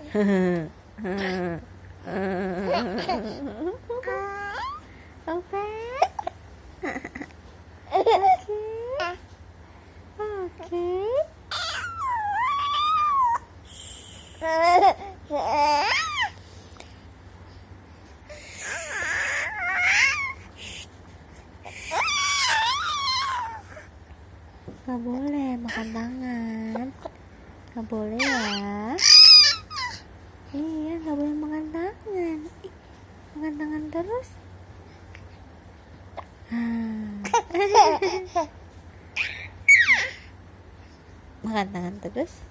Oke. Gak boleh makan tangan. Gak boleh ya. Iya, gak boleh makan tangan. Makan tangan terus. Makan tangan terus.